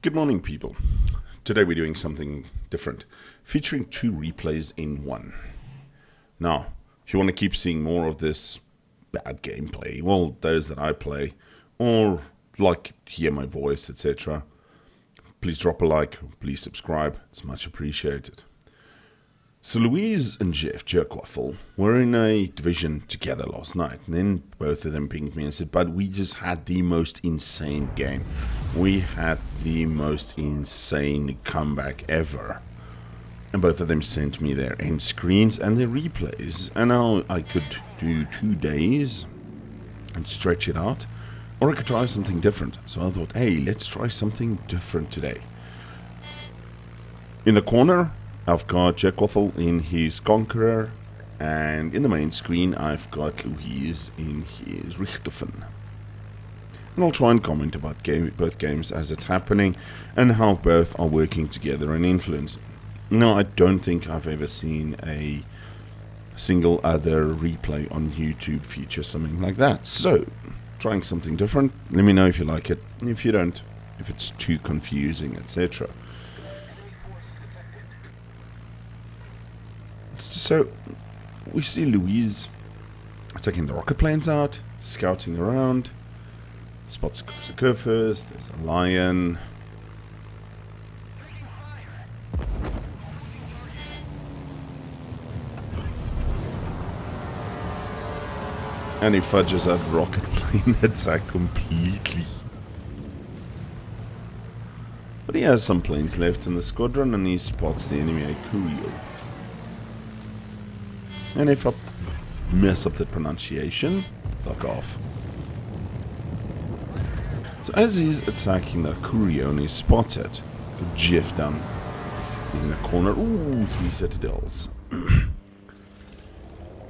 Good morning, people. Today we're doing something different, featuring two replays in one. Now, if you want to keep seeing more of this bad gameplay, well, those that I play, or like hear my voice, etc., please drop a like, please subscribe, it's much appreciated. So Luistr and Jerkwaffle were in a division together last night, and then both of them pinged me and said, but we just had the most insane game. We had the most insane comeback ever. And both of them sent me their end screens and their replays, and now I could do 2 days and stretch it out, or I could try something different. So I thought, hey, let's try something different today. In the corner, I've got Jerkwaffle in his Conqueror, and in the main screen I've got Luistr in his Richthofen. And I'll try and comment about both games as it's happening, and how both are working together and influencing. Now, I don't think I've ever seen a single other replay on YouTube feature something like that. So, trying something different. Let me know if you like it, and if you don't, if it's too confusing, etc. So, we see Luistr taking the rocket planes out, scouting around, spots a Corsicophus, there's a lion. And he fudges that rocket plane attack completely. But he has some planes left in the squadron, and he spots the enemy Akurio. And if I mess up the pronunciation, fuck off. So as he's attacking the Akurio and he's spotted, the GIF down in the corner, ooh, 3 citadels.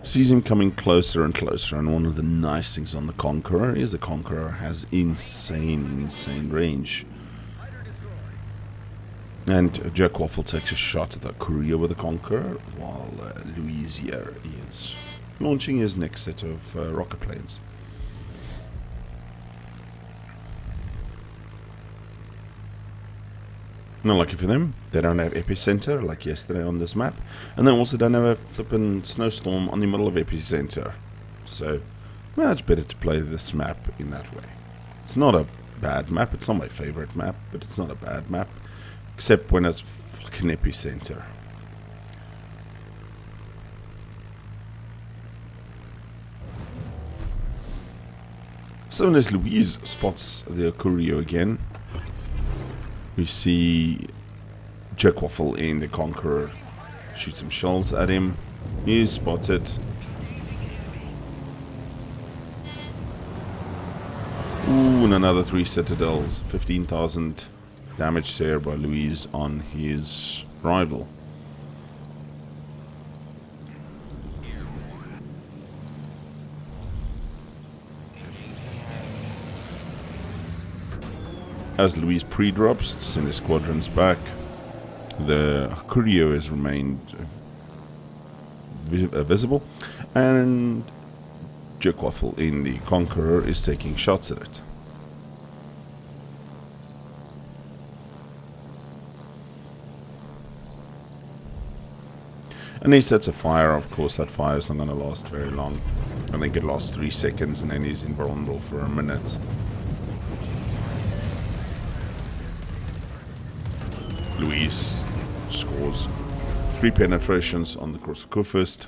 Sees him coming closer and closer, and one of the nice things on the Conqueror is the Conqueror has insane range. And Jerkwaffle takes a shot at the Courier with the Conqueror, while Luistr is launching his next set of rocket planes. Not lucky for them, they don't have epicenter like yesterday on this map, and they also don't have a flippin' snowstorm on the middle of epicenter. So, well, it's better to play this map in that way. It's not a bad map, it's not my favorite map, but it's not a bad map. Except when it's fucking epicenter. So as Luistr spots the Akurio again, we see Jerkwaffle in the Conqueror shoot some shells at him. He's spotted. Ooh, and another 3 citadels. 15,000 damage there by Luistr on his rival. As Luistr pre-drops to send his squadrons back, the Akurio has remained visible, and Jerkwaffle in the Conqueror is taking shots at it. And he sets a fire. Of course, that fire is not going to last very long. I think it lasts 3 seconds, and then he's invulnerable for a minute. Luistr scores 3 penetrations on the Corsicophus.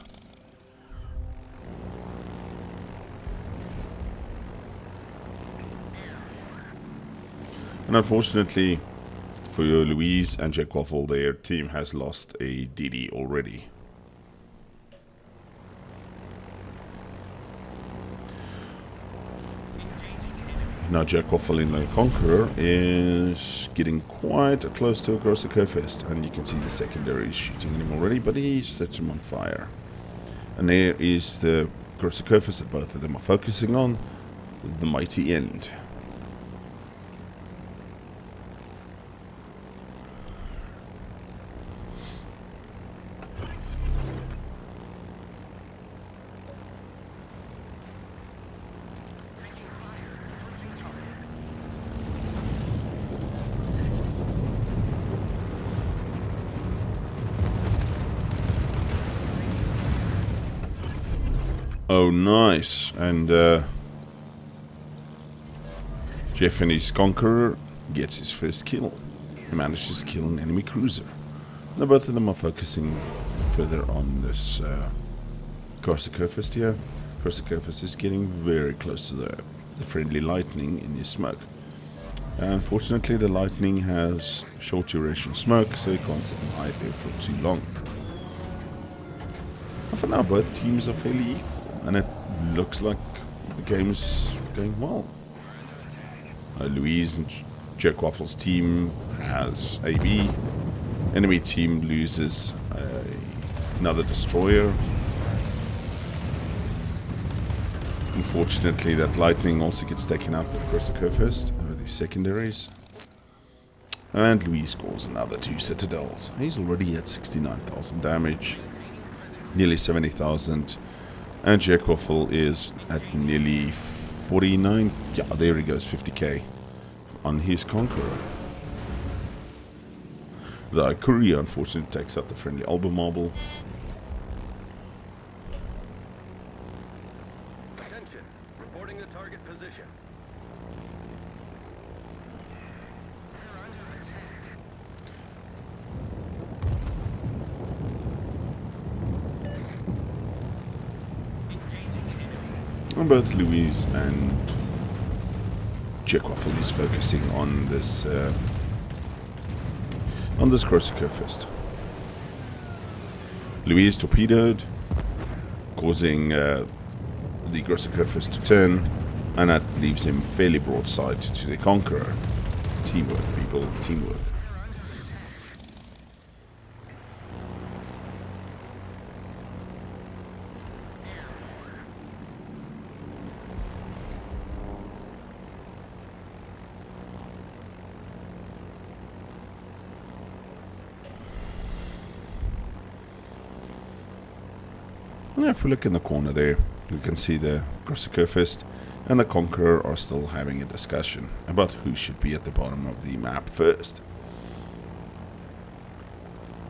And unfortunately for Luistr and Jerkwaffle, their team has lost a DD already. Now Jerkwaffle in the Conqueror is getting quite close to a Corsicophus, and you can see the secondary shooting at him already, but he sets him on fire. And there is the Corsicophus that both of them are focusing on, the mighty end. Oh, nice. And Jeff and his Conqueror gets his first kill. He manages to kill an enemy cruiser. Now both of them are focusing further on this Corsica here. Corsica is getting very close to the friendly lightning in his smoke. Unfortunately, the lightning has short duration smoke, so you can't sit and hide there for too long. And for now, both teams are fairly equal, and it looks like the game is going well. Luistr and Jerkwaffle's team has AB. Enemy team loses another destroyer. Unfortunately, that lightning also gets taken out across the curve first over the secondaries. And Luistr scores another 2 citadels. He's already at 69,000 damage, nearly 70,000. And Jerkwaffle is at nearly 49. Yeah, there he goes, 50k on his Conqueror. The Courier unfortunately takes out the friendly Albemarle. Attention, reporting the target position. And both Luistr and Jerkwaffle is focusing on this Corsica first. Luistr torpedoed, causing the Corsica first to turn, and that leaves him fairly broadside to the Conqueror. Teamwork, people, teamwork. If we look in the corner there, we can see the Corsica first and the Conqueror are still having a discussion about who should be at the bottom of the map first.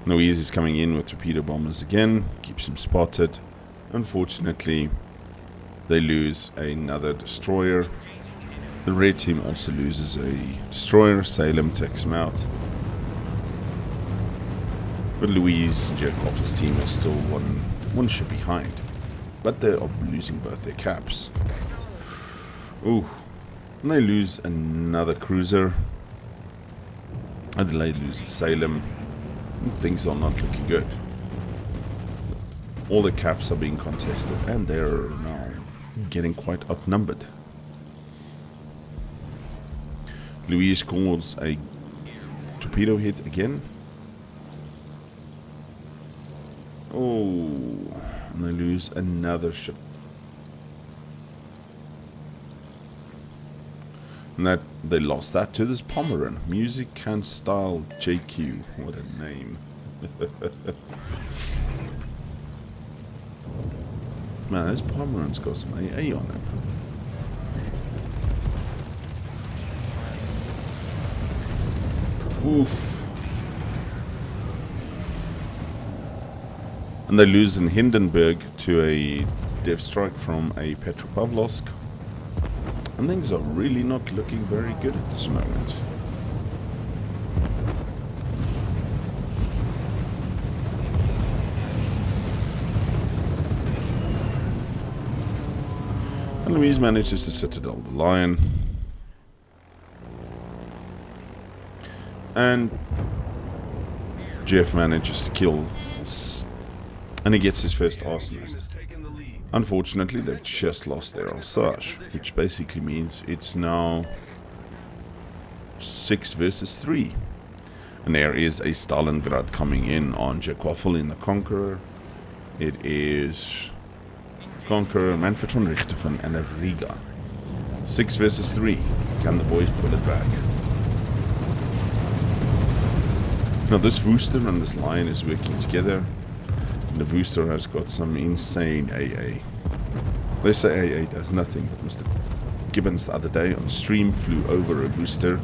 Luistr is coming in with torpedo bombers again, keeps him spotted. Unfortunately, they lose another destroyer. The red team also loses a destroyer. Salem takes him out. But Luistr and Jerkwaffle's team is still one ship behind. But they are losing both their caps. Ooh. And they lose another cruiser. Adelaide loses Salem. And things are not looking good. All the caps are being contested and they're now getting quite outnumbered. Luistr scores a torpedo hit again. Oh, and they lose another ship. And that they lost that to this Pomeran. Music and Style JQ. What a name. Man, this Pomeran's got some AA on him. Oof. And they lose in Hindenburg to a dev strike from a Petropavlovsk. And things are really not looking very good at this moment. And Luistr manages to citadel the Lion. And Jeff manages to kill, and he gets his first arsonist. Unfortunately, they've just lost their Alsace, which basically means it's now 6 versus 3. And there is a Stalingrad coming in on Jerkwaffle in the Conqueror. It is Conqueror, Manfred von Richthofen, and a Riga. 6 versus 3. Can the boys pull it back? Now this Luistr and this Lion is working together. The Luistr has got some insane AA. They say AA does nothing, but Mr. Gibbons the other day on stream flew over a Luistr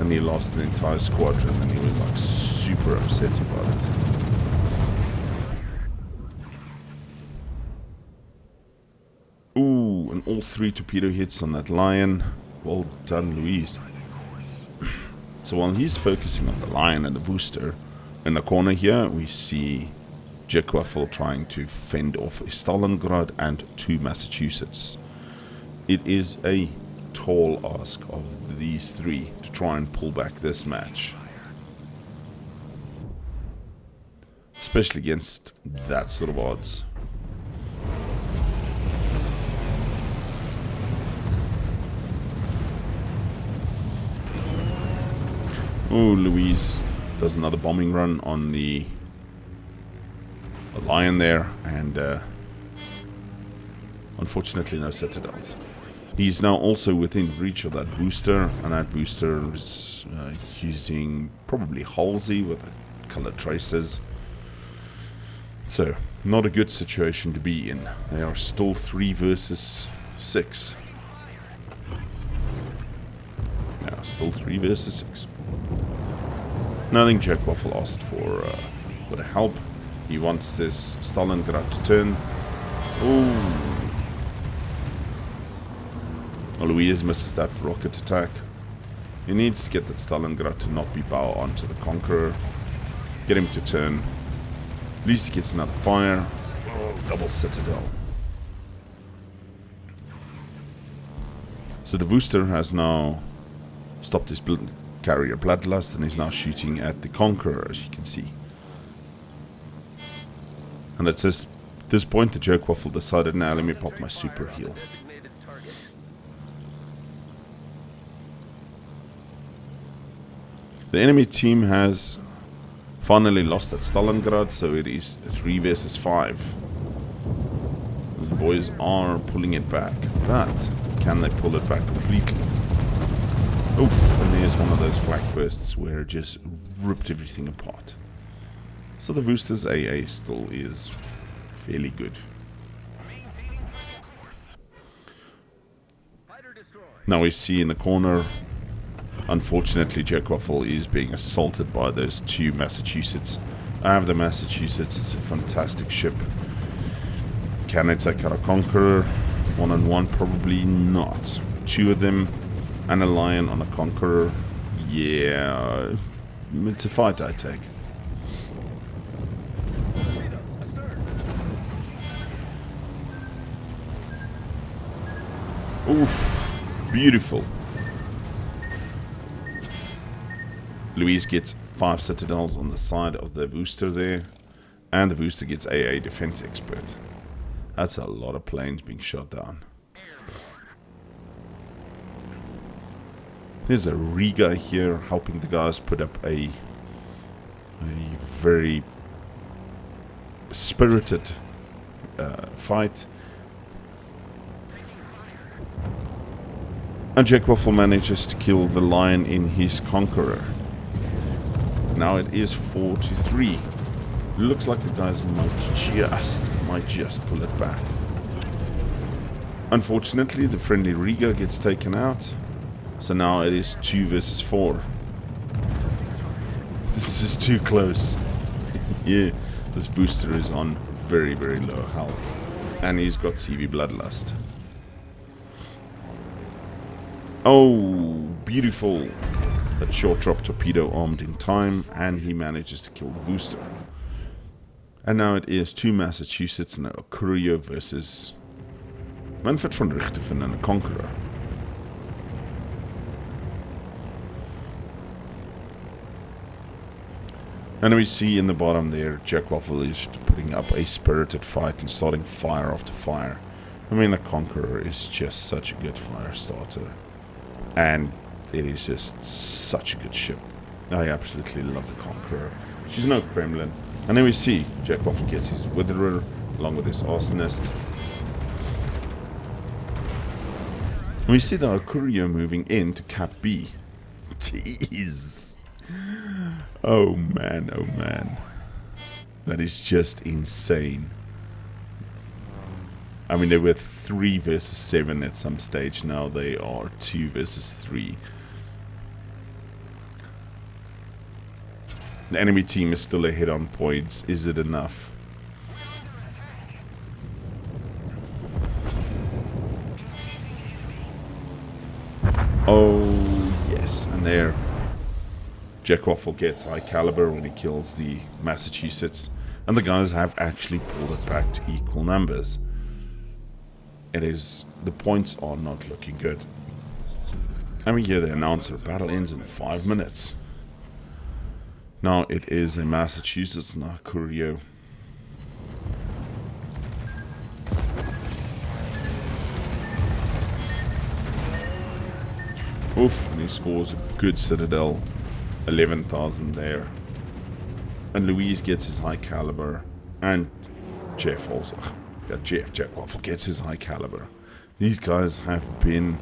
and he lost an entire squadron and he was like super upset about it. and all 3 torpedo hits on that Lion. Well done, Luis. So while he's focusing on the Lion and the booster, in the corner here we see Jerkwaffle trying to fend off a Stalingrad and 2 Massachusetts. It is a tall ask of these 3 to try and pull back this match, especially against that sort of odds. Oh, Luis does another bombing run on the Lion there, and unfortunately no citadels. He's now also within reach of that booster, and that booster is using probably Halsey with colored traces. So, not a good situation to be in. They are still 3 versus 6. Yeah, still 3 versus 6. Now I think Jerkwaffle asked for the help. He wants this Stalingrad to turn. Oh, Louise misses that rocket attack. He needs to get that Stalingrad to not be bow onto the Conqueror. Get him to turn. At least he gets another fire. Oh, double citadel. So the booster has now stopped his carrier Bloodlust, and he's now shooting at the Conqueror, as you can see. And at this point, the Jerkwaffle decided, now let me pop my super heal. The enemy team has finally lost at Stalingrad, so it is 3 versus 5. The boys are pulling it back, but can they pull it back completely? Oof, and there's one of those flak bursts where it just ripped everything apart. So the booster's AA still is fairly good. Now we see in the corner, unfortunately, Jerkwaffle is being assaulted by those 2 Massachusetts. I have the Massachusetts, it's a fantastic ship. Can it take out a Conqueror? 1-on-1, probably not. 2 of them, and a Lion on a Conqueror. Yeah, it's a fight I take. Oof, beautiful. Luis gets 5 citadels on the side of the booster there, and the booster gets AA Defense Expert. That's a lot of planes being shot down. There's a Riga here helping the guys put up a very spirited fight. And Jerkwaffle manages to kill the Lion in his Conqueror. Now it is 4-3. Looks like the guys might just pull it back. Unfortunately, the friendly Riga gets taken out. So now it is 2 versus 4. This is too close. Yeah, this booster is on very, very low health. And he's got CV Bloodlust. Oh, beautiful. That short drop torpedo armed in time, and he manages to kill the booster. And now it is 2 Massachusetts and a Courier versus Manfred von Richthofen and a Conqueror. And we see in the bottom there, Jerkwaffle is putting up a spirited fight and starting fire after fire. I mean, the Conqueror is just such a good fire starter. And it is just such a good ship. I absolutely love the Conqueror. She's no Kremlin. And then we see Jerkwaffle gets his Witherer along with his Arsonist. And we see the Courier moving in to Cap B. Jeez. Oh man, oh man. That is just insane. I mean, they were 3 versus 7 at some stage. Now they are 2 versus 3. The enemy team is still ahead on points. Is it enough? Oh, yes. And there, Jerkwaffle gets high caliber when he kills the Massachusetts. And the guys have actually pulled it back to equal numbers. The points are not looking good. And we hear the announcer, battle ends in 5 minutes. Now it is a Massachusetts and a Curio. Oof, and he scores a good Citadel. 11,000 there. And Louise gets his high caliber. And Jeff also. Jeff Jerkwaffle gets his high caliber. These guys have been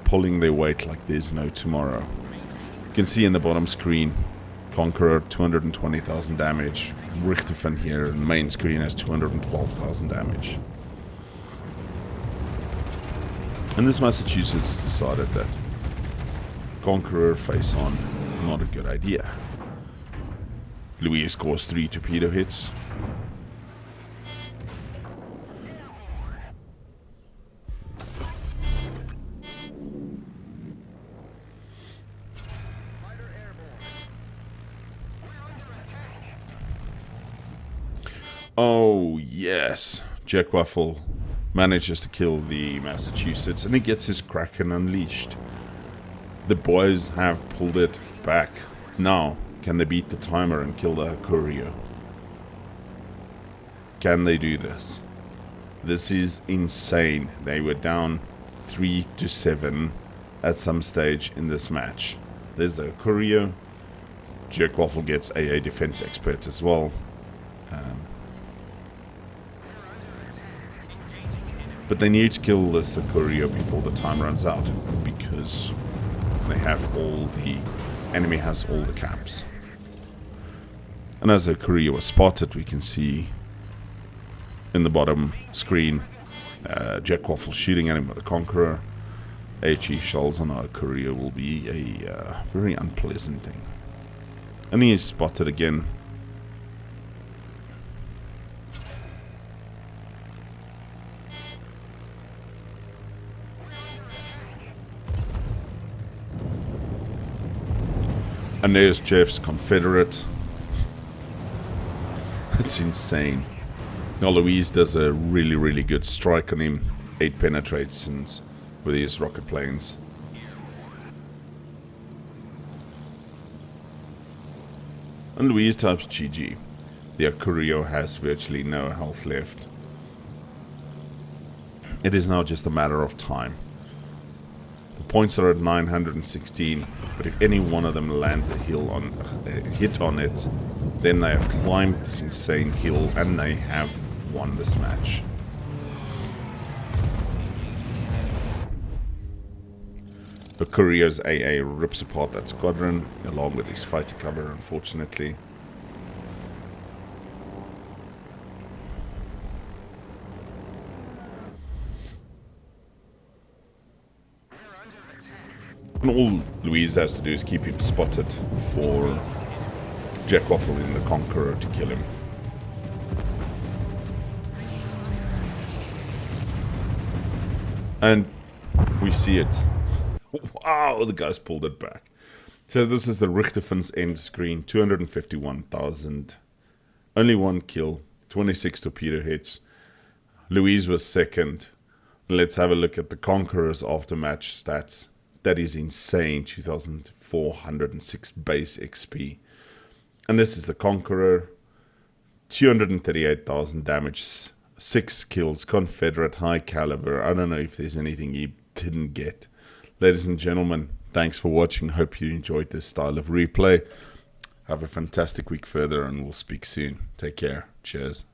pulling their weight like there's no tomorrow. You can see in the bottom screen, Conqueror 220,000 damage. Richterfin here in the main screen has 212,000 damage. And this Massachusetts decided that Conqueror face on, not a good idea. Louis scores 3 torpedo hits. Oh yes, Jerkwaffle manages to kill the Massachusetts and he gets his Kraken unleashed. The boys have pulled it back. Now, can they beat the timer and kill the Curio? Can they do this? This is insane. They were down 3-7 at some stage in this match. There's the Curio. Jerkwaffle gets AA defense expert as well. But they need to kill this Curio before the time runs out, because they have the enemy has all the caps. And as the Curio was spotted, we can see in the bottom screen Jerkwaffle shooting at him with a Conqueror. HE shells on our Curio will be a very unpleasant thing. And he is spotted again. And there's Jeff's Confederate. It's insane. Now Louise does a really, really good strike on him. 8 penetrations with his rocket planes. And Louise types GG. The Curio has virtually no health left. It is now just a matter of time. The points are at 916, but if any one of them lands a hit on it, then they have climbed this insane hill and they have won this match. The Curio's AA rips apart that squadron, along with his fighter cover, unfortunately. And all Louise has to do is keep him spotted for Jerkwaffle in the Conqueror to kill him. And we see it. Wow, the guys pulled it back. So this is the Richterfin's end screen, 251,000. Only 1 kill, 26 torpedo hits. Louise was second. Let's have a look at the Conqueror's aftermatch stats. That is insane, 2,406 base XP. And this is the Conqueror, 238,000 damage, 6 kills, Confederate, high caliber. I don't know if there's anything he didn't get. Ladies and gentlemen, thanks for watching. Hope you enjoyed this style of replay. Have a fantastic week further and we'll speak soon. Take care. Cheers.